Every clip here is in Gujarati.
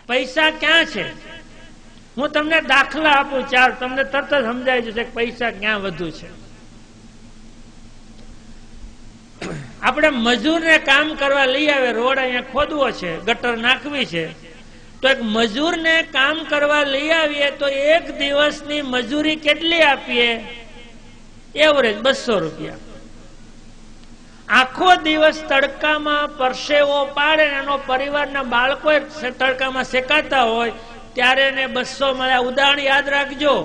પૈસા ક્યાં છે? હું તમને દાખલા આપું ચાર, તમને તરત જ સમજાય જશે કે પૈસા ક્યાં વધુ છે. આપણે મજૂરને કામ કરવા લઈ આવે, રોડ અહીંયા ખોદવો છે, ગટર નાખવી છે, તો એક મજૂરને કામ કરવા લઈ આવીએ તો એક દિવસની મજૂરી કેટલી આપીએ? એવરેજ 200 રૂપિયા. આખો દિવસ તડકામાં પરસેવો પાડે, એનો પરિવારના બાળકો તડકામાં શેકાતા હોય ત્યારે એને 200 મળ્યા. ઉદાહરણ યાદ રાખજો,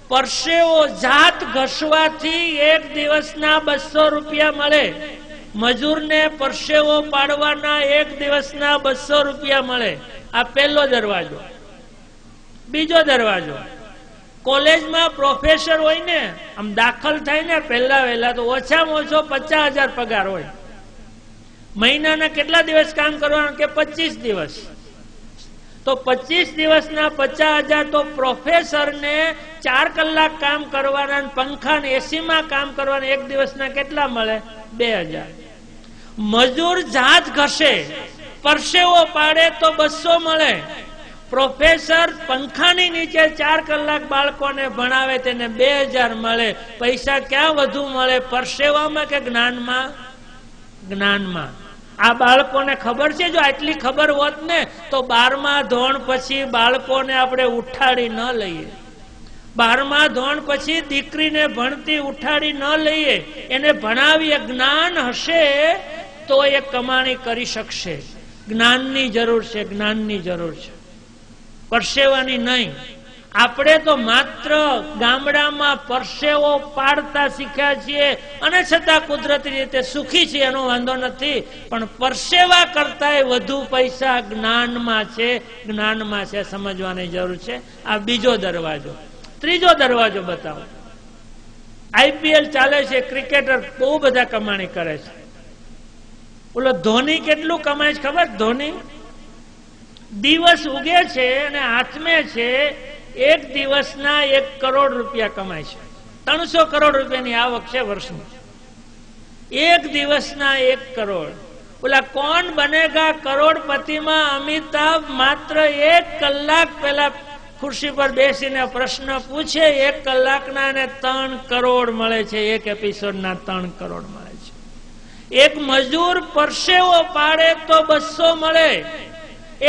પરસેવો જાત ઘસવાથી એક દિવસના 200 રૂપિયા મળે. મજૂરને પરસેવો પાડવાના એક દિવસના 200 રૂપિયા મળે. આ પહેલો દરવાજો. બીજો દરવાજો, કોલેજમાં પ્રોફેસર હોય ને, આમ દાખલ થાય ને પહેલા વહેલા તો ઓછામાં ઓછો 50,000 પગાર હોય. મહિનાના કેટલા દિવસ કામ કરવાનું? કે 25 દિવસ. તો 25 દિવસના 50,000. તો પ્રોફેસરને 4 કલાક કામ કરવાના, પંખા ને એસી માં કામ કરવાના એક દિવસના કેટલા મળે? 2,000. મજૂર જાત ઘસે, પરસેવો પાડે તો 200 મળે. પ્રોફેસર પંખાની નીચે 4 કલાક બાળકોને ભણાવે, તેને 2,000 મળે. પૈસા ક્યાં વધુ મળે? પરસેવામાં કે જ્ઞાનમાં? જ્ઞાનમાં. આ બાળકોને ખબર છે? જો આટલી ખબર હોત ને તો 12મા ધોરણ પછી બાળકોને આપણે ઉઠાડી ન લઈએ. 12મા ધોરણ પછી દીકરીને ભણતી ઉઠાડી ન લઈએ. એને ભણાવીએ, જ્ઞાન હશે તો એ કમાણી કરી શકશે. જ્ઞાનની જરૂર છે, જ્ઞાનની જરૂર છે, પરસેવાની નહીં. આપણે તો માત્ર ગામડામાં પરસેવો પાડતા શીખ્યા છીએ અને છતાં કુદરતી રીતે સુખી છીએ, એનો વાંધો નથી. પણ પરસેવા કરતા વધુ પૈસા જ્ઞાનમાં છે, જ્ઞાનમાં છે, સમજવાની જરૂર છે. આ બીજો દરવાજો. ત્રીજો દરવાજો બતાવો. IPL ચાલે છે, ક્રિકેટર બહુ બધા કમાણી કરે છે. ઓલો ધોની કેટલું કમાય છે ખબર? ધોની દિવસ ઉગે છે અને આથમે છે, એક દિવસના 1 કરોડ રૂપિયા કમાય છે. 300 કરોડ રૂપિયાની આવક છે વર્ષની. એક દિવસના 1 કરોડ. ઓલા કોણ બનેગા કરોડપતિમાં અમિતાભ માત્ર 1 કલાક પહેલા ખુરશી પર બેસીને પ્રશ્ન પૂછે, 1 કલાકના એને 3 કરોડ મળે છે. એક એપિસોડના 3 કરોડ મળે છે. એક મજૂર પરસેવો પાડે તો 200 મળે.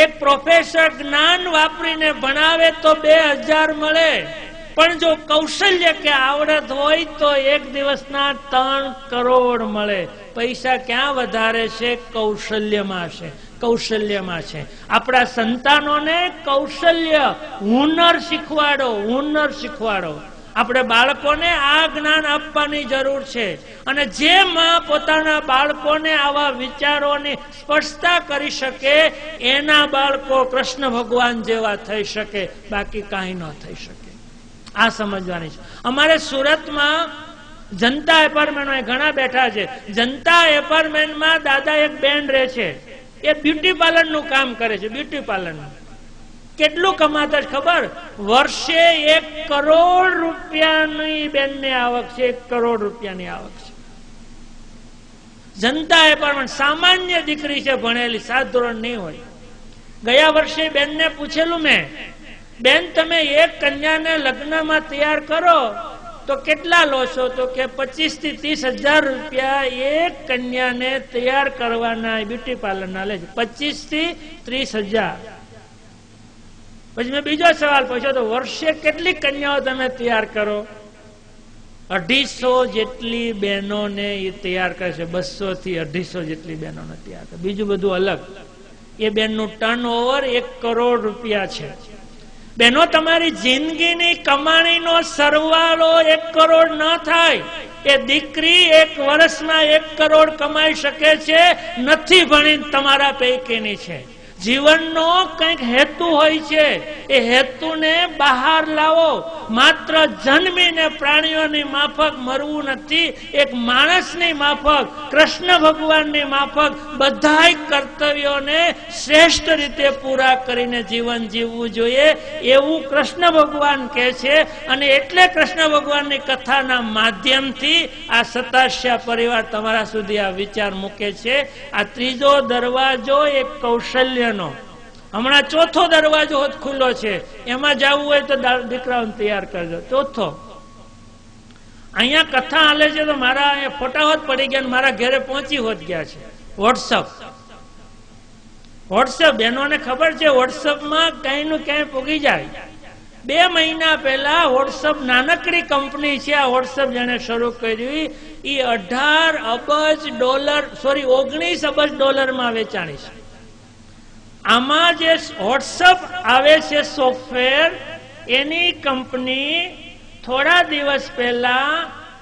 એક પ્રોફેસર જ્ઞાન વાપરીને ભણાવે તો 2,000 મળે. પણ જો કૌશલ્ય કે આવડત હોય તો એક દિવસના 3 કરોડ મળે. પૈસા ક્યાં વધારે છે? કૌશલ્યમાં છે, કૌશલ્યમાં છે. આપણા સંતાનોને કૌશલ્ય, હુનર શીખવાડો, હુનર શીખવાડો. આપણે બાળકોને આ જ્ઞાન આપવાની જરૂર છે. અને જે માં પોતાના બાળકોને આવા વિચારોની સ્પષ્ટતા કરી શકે, એના બાળકો કૃષ્ણ ભગવાન જેવા થઈ શકે, બાકી કાંઈ ન થઈ શકે. આ સમજવાની છે. અમારે સુરતમાં જનતા એપાર્ટમેન્ટ ઘણા બેઠા છે. જનતા એપાર્ટમેન્ટમાં દાદા એક બેન રહે છે, એ બ્યુટી પાર્લર નું કામ કરે છે. બ્યુટી પાર્લર નું કેટલું કમાતા છે ખબર? વર્ષે 1 કરોડ રૂપિયાની બેનને આવક છે. 1 કરોડ રૂપિયાની આવક છે. જનતા એપાર્ટમેન્ટ. સામાન્ય દીકરી છે, ભણેલી, 7 ધોરણ નહીં હોય. ગયા વર્ષે બેનને પૂછેલું મેં, બેન તમે એક કન્યાને લગ્નમાં તૈયાર કરો તો કેટલા લો છો? તો કે 25 થી 30,000 રૂપિયા એક કન્યાને તૈયાર કરવાના બ્યુટી પાર્લરના લે છે. 25 થી 30,000. પછી મેં બીજો સવાલ પૂછ્યો, તો વર્ષે કેટલી કન્યાઓ તમે તૈયાર કરો? 250 જેટલી બહેનોને એ તૈયાર કરે છે. 200 થી 250 જેટલી બહેનોને તૈયાર કરે. બીજું બધું અલગ. એ બેનનું ટર્નઓવર 1 કરોડ રૂપિયા છે. બહેનો, તમારી જિંદગીની કમાણીનો સરવાળો 1 કરોડ ન થાય. એ દીકરી 1 વર્ષમાં 1 કરોડ કમાઈ શકે છે. નથી ભણી તમારા પૈકીની છે. જીવનનો કંઈક હેતુ હોય છે. એ હેતુને બહાર લાવો. માત્ર જન્મીને પ્રાણીઓની માફક મરવું નથી. એક માણસની માફક, કૃષ્ણ ભગવાનની માફક બધાય કર્તવ્યોને શ્રેષ્ઠ રીતે પૂરા કરીને જીવન જીવવું જોઈએ, એવું કૃષ્ણ ભગવાન કહે છે. અને એટલે કૃષ્ણ ભગવાનની કથાના માધ્યમથી આ સતાસ્યા પરિવાર તમારા સુધી આ વિચાર મૂકે છે. આ ત્રીજો દરવાજો એક કૌશલ્ય, હમણાં ચોથો દરવાજો ખુલ્લો છે, એમાં જવું હોય તો દીકરાઓને તૈયાર કરજો. ચોથો અહીંયા કથા હાલે છે તો મારા ફોટા હોત પડી ગયા, મારા ઘરે પહોંચી હોત ગયા છે. વોટ્સઅપ બહેનોને ખબર છે, વોટ્સઅપમાં કઈ નું ક્યાંય પૂગી જાય. 2 મહિના પહેલા વોટ્સઅપ નાનકડી કંપની છે, આ વોટ્સઅપ જેને શરૂ કર્યું એ $19 અબજ માં વેચાણી છે. આમાં જે વોટ્સઅપ આવે છે સોફ્ટવેર, એની કંપની થોડા દિવસ પહેલા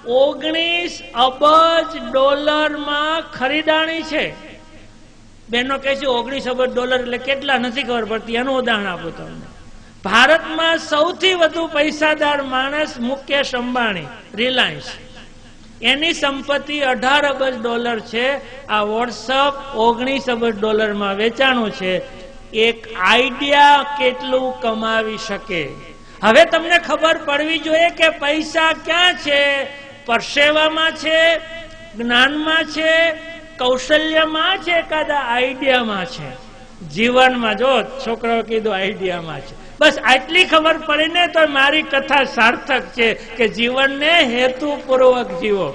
$19 અબજ માં ખરીદાણી છે. બેનો કહે છે $19 અબજ એટલે કેટલા નથી ખબર પડતી, એનું ઉદાહરણ આપું તમને. ભારતમાં સૌથી વધુ પૈસાદાર માણસ મુકેશ અંબાણી, રિલાયન્સ, એની સંપત્તિ $18 અબજ છે. આ વોટ્સઅપ $19 અબજ માં વેચાણું છે. એક આઈડિયા કેટલું કમાવી શકે. હવે તમને ખબર પડવી જોઈએ કે પૈસા ક્યાં છે. પરસેવામાં છે, જ્ઞાનમાં છે, કૌશલ્યમાં છે, એકાદા આઈડિયામાં છે. જીવનમાં જો છોકરાઓ કીધું આઈડિયામાં છે, બસ આટલી ખબર પડી ને તો મારી કથા સાર્થક છે કે જીવનને હેતુપૂર્વક જીવો.